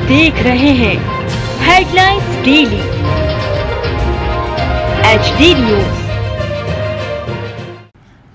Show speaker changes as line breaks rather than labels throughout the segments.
देख रहे हैं headlines daily HD news.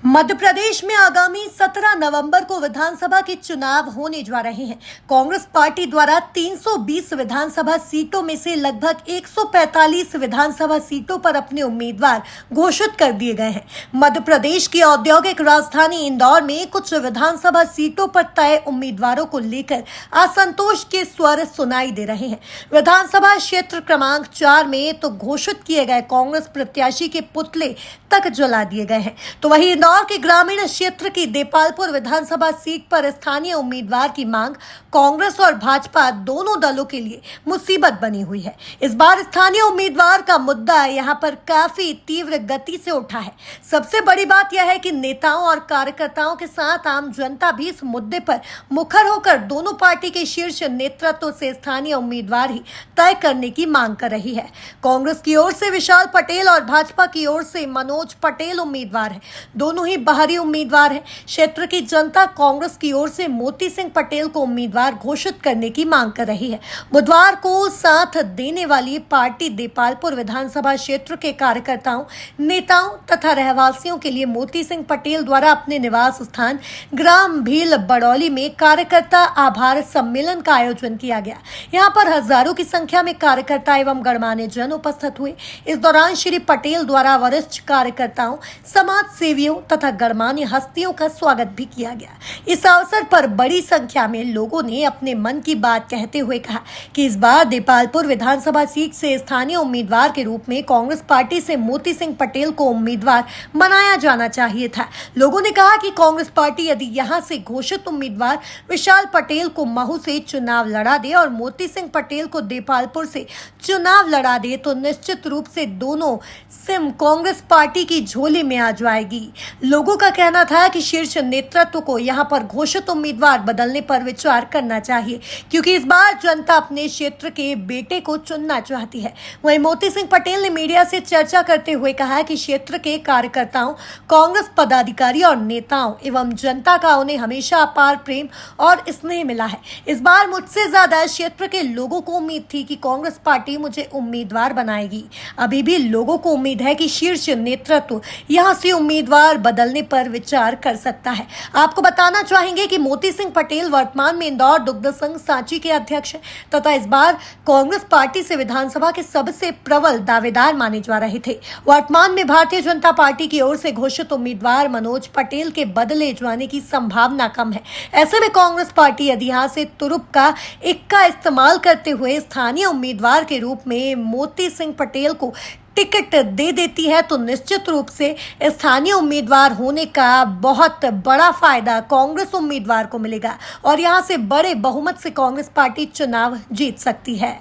Madhya Pradesh में आगामी 17 नवंबर को विधानसभा के चुनाव होने जा रहे हैं। कांग्रेस पार्टी द्वारा 320 विधानसभा सीटों में से लगभग 145 विधानसभा सीटों पर अपने उम्मीदवार घोषित कर दिए गए हैं। मध्य प्रदेश की औद्योगिक राजधानी इंदौर में कुछ विधानसभा सीटों पर तय उम्मीदवारों को लेकर असंतोष के स्वर सुनाई दे रहे हैं। विधानसभा क्षेत्र क्रमांक 4 में तो घोषित किए गए कांग्रेस प्रत्याशी के पुतले तक जला दिए गए हैं, तो वहीं इंदौर के ग्रामीण क्षेत्र की देपालपुर विधानसभा सीट पर स्थानीय उम्मीदवार की मांग कांग्रेस और भाजपा दोनों दलों के लिए मुसीबत बनी हुई है। इस बार स्थानीय उम्मीदवार का मुद्दा यहां पर काफी तीव्र गति से उठा है। सबसे बड़ी बात यह है कि नेताओं और कार्यकर्ताओं के साथ आम जनता भी इस मुद्दे पर मुखर होकर दोनों पार्टी के शीर्ष नेतृत्व से स्थानीय उम्मीदवार ही तय करने की मांग कर रही है। कांग्रेस की ओर से विशाल पटेल और भाजपा की ओर से मनोज पटेल उम्मीदवार है। दोनों ही बाहरी उम्मीदवार हैं। क्षेत्र की जनता कांग्रेस की ओर से मोती सिंह पटेल को उम्मीदवार घोषित करने की मांग कर रही है। बुधवार को साथ देने वाली पार्टी देपालपुर विधानसभा क्षेत्र के कार्यकर्ताओं, नेताओं तथा रहवासियों के लिए मोती सिंह पटेल द्वारा अपने निवास स्थान ग्राम भील बड़ौली में कार्यकर्ता आभार सम्मेलन का आयोजन किया गया। यहाँ पर हजारों की संख्या में कार्यकर्ता एवं गणमान्य जन उपस्थित हुए। इस दौरान श्री पटेल द्वारा वरिष्ठ कार्यकर्ताओं, समाज सेवियों तथा गणमान्य हस्तियों का स्वागत भी किया गया। इस अवसर पर बड़ी संख्या में लोगों ने अपने मन की बात कहते हुए कहा कि इस बार देपालपुर विधानसभा सीट से स्थानीय उम्मीदवार के रूप में कांग्रेस पार्टी से मोती सिंह पटेल को उम्मीदवार बनाया जाना चाहिए था। लोगों ने कहा कि कांग्रेस पार्टी यदि यहां से घोषित उम्मीदवार विशाल पटेल को महू से चुनाव लड़ा दे और मोती सिंह पटेल को देपालपुर से चुनाव लड़ा दे तो निश्चित रूप से दोनों सिम कांग्रेस पार्टी की झोली में आ जाएगी। लोगों का कहना था कि शीर्ष नेतृत्व को यहां पर घोषित उम्मीदवार बदलने पर विचार करना चाहिए, क्योंकि इस बार जनता अपने क्षेत्र के बेटे को चुनना चाहती है। वहीं मोती सिंह पटेल ने मीडिया से चर्चा करते हुए कहा कि क्षेत्र के कार्यकर्ताओं, कांग्रेस पदाधिकारी और नेताओं एवं जनता का उन्हें हमेशा अपार प्रेम और स्नेह मिला है। इस बार मुझसे ज्यादा क्षेत्र के लोगों को उम्मीद थी कि कांग्रेस पार्टी मुझे उम्मीदवार बनाएगी। अभी भी लोगों को उम्मीद है कि शीर्ष नेतृत्व यहां से उम्मीदवार बदलने पर विचार कर सकता है। आपको बताना चाहेंगे कि मोती सिंह पटेल वर्तमान में इंदौर दुग्ध संघ सांची के अध्यक्ष हैं तथा इस बार कांग्रेस पार्टी से विधानसभा के सबसे प्रबल दावेदार माने जा रहे थे। वर्तमान में भारतीय जनता पार्टी की ओर से घोषित उम्मीदवार मनोज पटेल के बदले जाने की संभावना कम है। ऐसे में कांग्रेस पार्टी यदि यहां से तुरुप का इक्का इस्तेमाल करते हुए स्थानीय उम्मीदवार के रूप में मोती सिंह पटेल को टिकट दे देती है तो निश्चित रूप से स्थानीय उम्मीदवार होने का बहुत बड़ा फायदा कांग्रेस उम्मीदवार को मिलेगा और यहां से बड़े बहुमत से कांग्रेस पार्टी चुनाव जीत सकती है।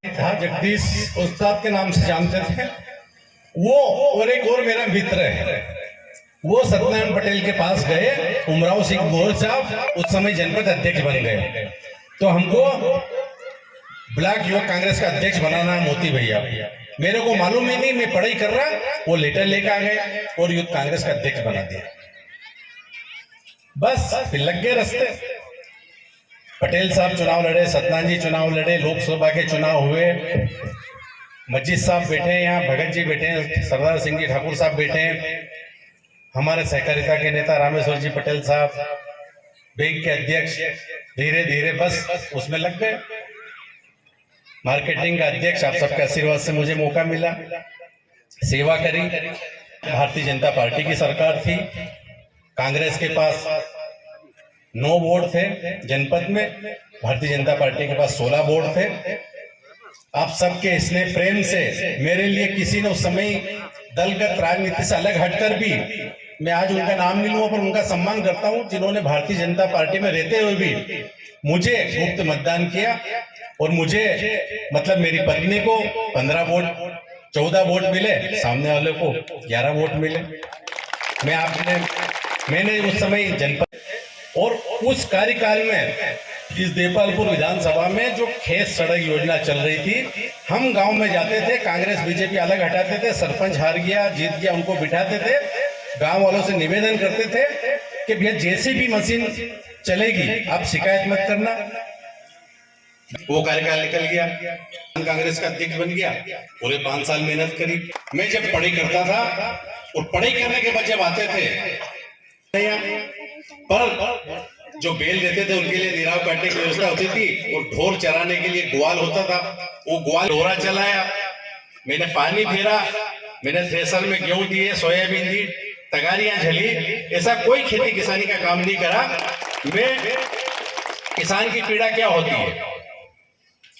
जगदीश उस्ताद के नाम से जानते थे वो, और एक और मेरा मित्र है, वो सत्यनारायण पटेल के पास गए। उमराव सिंह गोयल साहब उस समय जनपद अध्यक्ष बन गए, तो हमको ब्लॉक युवक कांग्रेस का अध्यक्ष बनाना है मोती भैया। मेरे को मालूम ही नहीं, मैं पढ़ाई कर रहा, वो लेटर लेकर आ गए और यूथ कांग्रेस का अध्यक्ष बना दिया। बस फिर लग गए रास्ते। पटेल साहब चुनाव लड़े, सत्यनारायण जी चुनाव लड़े, लोकसभा के चुनाव हुए, मस्जिद साहब बैठे हैं यहाँ, भगत जी बैठे हैं, सरदार सिंह जी ठाकुर साहब बैठे हैं, हमारे सहकारिता के नेता रामेश्वर जी पटेल साहब, बैंक के अध्यक्ष। धीरे धीरे बस उसमें लग गए। मार्केटिंग का अध्यक्ष, आप सबके आशीर्वाद से मुझे मौका मिला, सेवा करी। भारतीय जनता पार्टी की सरकार थी, कांग्रेस के पास 9 बोर्ड थे जनपद में, भारतीय जनता पार्टी के पास 16 बोर्ड थे। आप सबके स्नेह प्रेम से मेरे लिए किसी ने उस समय दलगत राजनीति से अलग हटकर भी, मैं आज उनका नाम नहीं लूंगा पर उनका सम्मान करता हूं, जिन्होंने भारतीय जनता पार्टी में रहते हुए भी मुझे मुक्त मतदान किया और मुझे मतलब मेरी पत्नी को 14 वोट मिले, सामने वाले को 11 वोट मिले। मैंने उस समय जनपद और उस कार्यकाल में इस देपालपुर विधानसभा में जो खेत सड़क योजना चल रही थी, हम गांव में जाते थे, कांग्रेस बीजेपी अलग हटाते थे, सरपंच हार गया जीत गया उनको बिठाते थे, गांव वालों से निवेदन करते थे कि भैया जेसीबी मशीन चलेगी, आप शिकायत मत करना। वो कार्यकाल निकल गया, कांग्रेस का अध्यक्ष बन गया, पूरे 5 साल मेहनत करी। मैं जब पढ़ाई करता था और पढ़ाई करने के बाद जब आते थे पर जो बेल देते थे उनके लिए निराव काटने की व्यवस्था होती थी और ढोर चराने के लिए ग्वाल होता था। वो ग्वाल ढोरा चलाया, मैंने पानी फेरा, मैंने थ्रेसर में गेहूं दिए, सोयाबीन दी, तगारियां झली, ऐसा कोई खेती किसानी का काम नहीं करा। मैं किसान की पीड़ा क्या होती है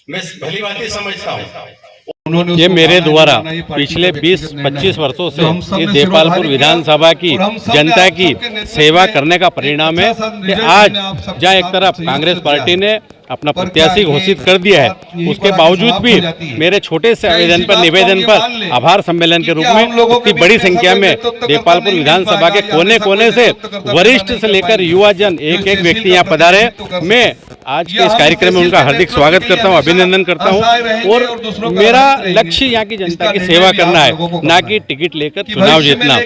मैं भली बातें समझता हूँ।
ये मेरे द्वारा पिछले 20-25 वर्षों से इस देपालपुर विधानसभा की जनता की सेवा करने का परिणाम है कि आज जहाँ एक तरफ कांग्रेस पार्टी ने अपना प्रत्याशी घोषित कर दिया है, उसके बावजूद भी मेरे छोटे से आवेदन पर निवेदन पर आभार सम्मेलन के रूप में इतनी बड़ी संख्या में देपालपुर विधानसभा के कोने कोने से वरिष्ठ से लेकर युवा जन एक एक व्यक्ति यहाँ पधारे। मैं आज के इस कार्यक्रम में उनका हार्दिक स्वागत करता हूँ, अभिनंदन करता हूँ और मेरा लक्ष्य यहाँ की जनता की सेवा करना है, ना कि टिकट लेकर चुनाव जीतना।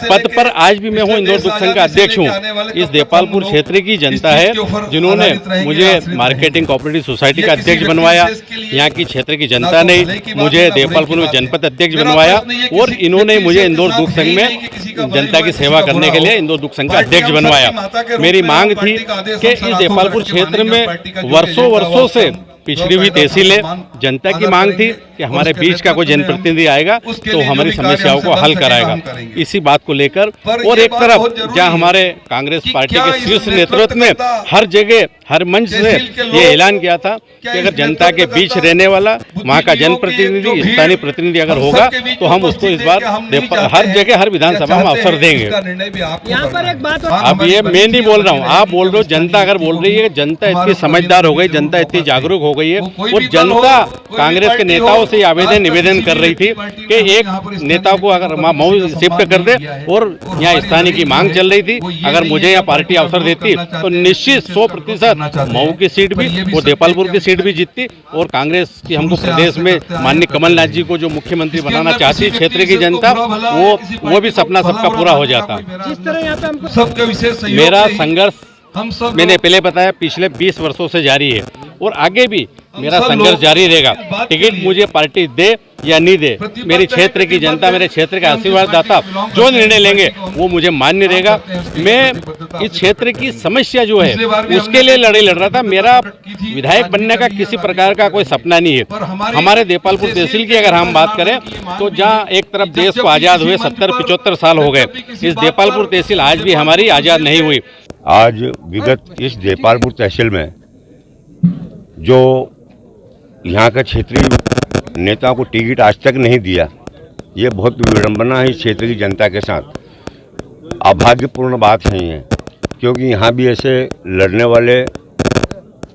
पद पर आज भी मैं हूँ, इंदौर दुग्ध संघ का अध्यक्ष हूँ। इस देपालपुर क्षेत्र की जनता है जिन्होंने मुझे मार्केटिंग कोऑपरेटिव सोसाइटी का अध्यक्ष बनवाया, यहाँ की क्षेत्र की जनता ने मुझे देपालपुर में जनपद अध्यक्ष बनवाया और इन्होंने मुझे इंदौर दुग्ध संघ में जनता की सेवा करने के लिए इंदौर दुग्ध संघ का अध्यक्ष बनवाया। मेरी मांग थी कि इस देपालपुर क्षेत्र में वर्षों से पिछड़ी हुई तहसील है, जनता की मांग थी कि हमारे बीच का कोई जनप्रतिनिधि आएगा तो हमारी समस्याओं को हल कराएगा। इसी बात को लेकर और एक तरफ जहां हमारे कांग्रेस पार्टी के शीर्ष नेतृत्व में हर जगह हर मंच से ये ऐलान किया था कि अगर जनता के बीच रहने वाला वहां का जनप्रतिनिधि स्थानीय प्रतिनिधि अगर होगा तो हम उसको इस बार हर जगह हर विधानसभा में अवसर देंगे।
यहाँ पर एक बात
अब ये मैं नहीं बोल रहा हूँ, आप बोल रहे हो, जनता अगर बोल रही है कि जनता इतनी समझदार हो गई, जनता इतनी जागरूक हो गई है और जनता कांग्रेस के नेताओं से आवेदन निवेदन कर रही थी कि एक नेता को अगर मऊ शिफ्ट कर दे और यहाँ स्थानीय की मांग चल रही थी, अगर मुझे यहाँ पार्टी अवसर देती तो निश्चित 100% मऊ की सीट भी और देपालपुर की सीट भी जीतती और कांग्रेस की हमको प्रदेश में माननीय कमलनाथ जी को जो मुख्यमंत्री बनाना चाहती है क्षेत्र की जनता, वो भी सपना सबका पूरा हो जाता।
जिस तरह यहाँ पे हमको
मेरा संघर्ष मैंने पहले बताया पिछले 20 वर्षों से जारी है और आगे भी मेरा संघर्ष जारी रहेगा। टिकट मुझे पार्टी दे या नहीं दे, मेरी क्षेत्र की जनता, मेरे क्षेत्र का आशीर्वाद दाता जो निर्णय लेंगे वो मुझे मान्य रहेगा। मैं इस क्षेत्र की समस्या जो है उसके लिए लड़ाई लड़ रहा था। मेरा विधायक बनने का किसी प्रकार का कोई सपना नहीं है। हमारे देपालपुर तहसील की अगर हम बात करें तो जहाँ एक तरफ देश को आज़ाद हुए 70-75 साल हो गए, इस देपालपुर तहसील आज भी हमारी आज़ाद नहीं हुई।
आज विगत इस देपालपुर तहसील में जो यहाँ का क्षेत्रीय नेताओं को टिकट आज तक नहीं दिया, ये बहुत विडंबना है इस क्षेत्र की जनता के साथ। अभाग्यपूर्ण बात नहीं है, क्योंकि यहाँ भी ऐसे लड़ने वाले,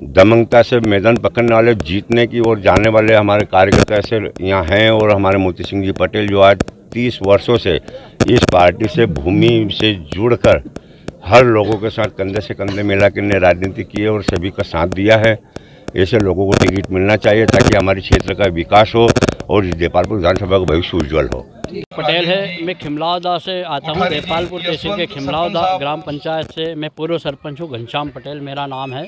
दमंगता से मैदान पकड़ने वाले, जीतने की ओर जाने वाले हमारे कार्यकर्ता ऐसे यहाँ हैं। और हमारे मोती सिंह जी पटेल जो आज 30 वर्षों से इस पार्टी से भूमि से जुड़कर हर लोगों के साथ कंधे से कंधे मिला के राजनीति की है और सभी का साथ दिया है। ऐसे लोगों को टिकट मिलना चाहिए ताकि हमारे क्षेत्र का विकास हो और इस देपालपुर विधानसभा का भविष्य उज्जवल हो।
पटेल है, मैं खिमलावदा से आता हूँ, देपालपुर तहसील के खिमलावदा ग्राम पंचायत से। मैं पूर्व सरपंच हूँ, घनश्याम पटेल मेरा नाम है।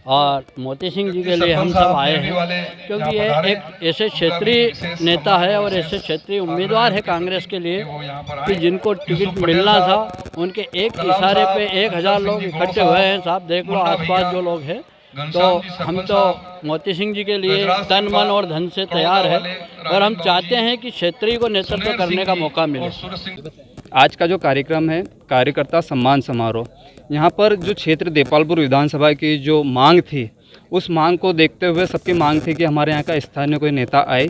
और मोती सिंह जी के लिए हम सब आए हैं क्योंकि ये एक ऐसे क्षेत्रीय नेता है और ऐसे क्षेत्रीय उम्मीदवार है कांग्रेस के लिए कि जिनको टिकट मिलना था, उनके एक इशारे पे 1000 लोग इकट्ठे हुए हैं। साहब देख लो आसपास जो लोग हैं, तो हम तो मोती सिंह जी के लिए तन मन और धन से तैयार है और हम चाहते हैं कि क्षेत्रीय को नेतृत्व करने का मौका मिले।
आज का जो कार्यक्रम है कार्यकर्ता सम्मान समारोह, यहाँ पर जो क्षेत्र देपालपुर विधानसभा की जो मांग थी, उस मांग को देखते हुए सबकी मांग थी कि हमारे यहाँ का स्थानीय कोई नेता आए।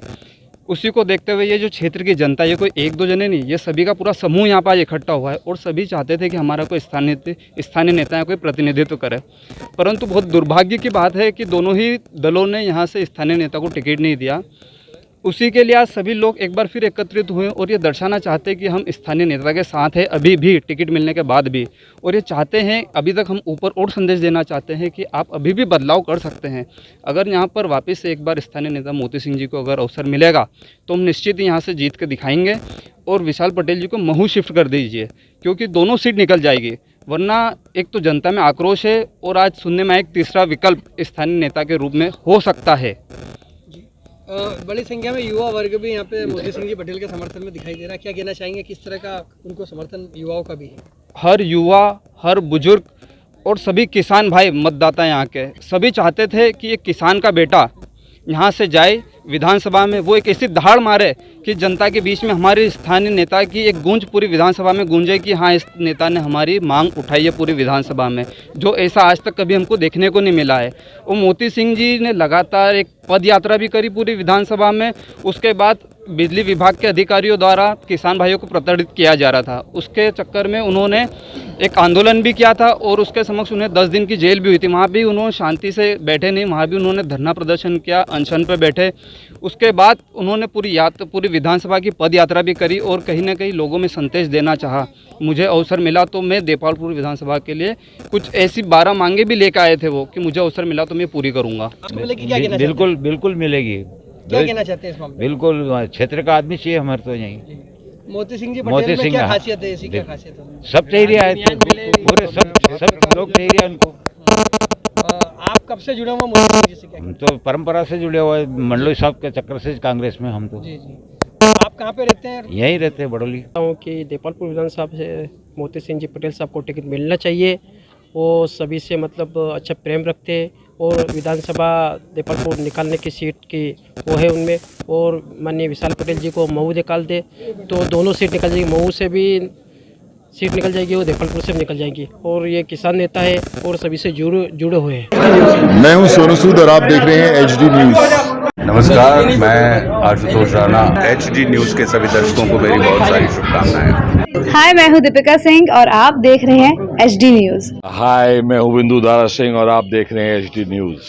उसी को देखते हुए ये जो क्षेत्र की जनता, ये कोई 1-2 जने नहीं, ये सभी का पूरा समूह यहाँ पर इकट्ठा हुआ है और सभी चाहते थे कि हमारा कोई स्थानीय नेता कोई प्रतिनिधित्व करे। परंतु बहुत दुर्भाग्य की बात है कि दोनों ही दलों ने यहाँ से स्थानीय नेता को टिकट नहीं दिया। उसी के लिए आज सभी लोग एक बार फिर एकत्रित हुए और ये दर्शाना चाहते हैं कि हम स्थानीय नेता के साथ हैं अभी भी, टिकट मिलने के बाद भी। और ये चाहते हैं, अभी तक हम ऊपर और संदेश देना चाहते हैं कि आप अभी भी बदलाव कर सकते हैं। अगर यहाँ पर वापस से एक बार स्थानीय नेता मोती सिंह जी को अगर अवसर मिलेगा तो हम निश्चित यहाँ से जीत के दिखाएंगे। और विशाल पटेल जी को महू शिफ्ट कर दीजिए, क्योंकि दोनों सीट निकल जाएगी। वरना एक तो जनता में आक्रोश है और आज सुनने में एक तीसरा विकल्प स्थानीय नेता के रूप में हो सकता है।
बड़ी संख्या में युवा वर्ग भी यहाँ पे मोती सिंह जी पटेल के समर्थन में दिखाई दे रहा है, क्या कहना चाहेंगे, किस तरह का उनको समर्थन युवाओं का भी है?
हर युवा, हर बुजुर्ग और सभी किसान भाई मतदाता यहाँ के सभी चाहते थे कि एक किसान का बेटा यहाँ से जाए विधानसभा में, वो एक ऐसी दहाड़ मारे कि जनता के बीच में हमारे स्थानीय नेता की एक गूंज पूरी विधानसभा में गूंजे कि हाँ, इस नेता ने हमारी मांग उठाई है पूरी विधानसभा में, जो ऐसा आज तक कभी हमको देखने को नहीं मिला है। और मोती सिंह जी ने लगातार एक पद यात्रा भी करी पूरी विधानसभा में। उसके बाद बिजली विभाग के अधिकारियों द्वारा किसान भाइयों को प्रताड़ित किया जा रहा था, उसके चक्कर में उन्होंने एक आंदोलन भी किया था और उसके समक्ष उन्हें 10 दिन की जेल भी हुई थी। वहाँ भी उन्होंने शांति से बैठे नहीं, वहाँ भी उन्होंने धरना प्रदर्शन किया, अनशन पर बैठे। उसके बाद उन्होंने पूरी विधानसभा की पद यात्रा भी करी और कहीं ना कहीं लोगों में संदेश देना चाहा। मुझे अवसर मिला तो मैं देपालपुर विधानसभा के लिए कुछ ऐसी 12 मांगे भी लेकर आए थे वो, कि मुझे अवसर मिला तो मैं पूरी करूँगा।
बिल्कुल बिल्कुल मिलेगी।
क्या कहना चाहते हैं इस मामले में?
बिल्कुल क्षेत्र का आदमी चाहिए हमारे तो यहीं।
मोती सिंह जी पटेल में क्या खासियत है, ऐसी क्या खासियत है?
सब चाहिए आए पूरे सब लोग चाहिए उनको।
आप कब से जुड़े हुए मोती सिंह जी से? क्या
हम तो परंपरा से जुड़े हुए, मंडलोई साहब के चक्कर से कांग्रेस में हम तो।
जी जी। आप कहाँ पे रहते हैं?
यहीं रहते हैं बड़ोली।
कि देपालपुर विधानसभा से मोती सिंह जी पटेल साहब को टिकट मिलना चाहिए। वो सभी से मतलब अच्छा प्रेम रखते हैं और विधानसभा देपालपुर निकालने की सीट की वो है उनमें, और माननीय विशाल पटेल जी को मऊ निकाल दे तो दोनों सीट निकल जाएगी, मऊ से भी सीट निकल जाएगी और देपालपुर से भी निकल जाएगी। और ये किसान नेता है और सभी से जुड़े हुए हैं।
मैं हूं सोनू सूद और आप देख रहे हैं HD न्यूज़।
नमस्कार, मैं आशुतोष राणा। HD न्यूज़ के सभी दर्शकों को मेरी बहुत सारी शुभकामनाएं।
हाय, मैं हूं दीपिका सिंह और आप देख रहे हैं HD न्यूज़।
हाय, मैं हूं बिंदु दारा सिंह और आप देख रहे हैं HD न्यूज़।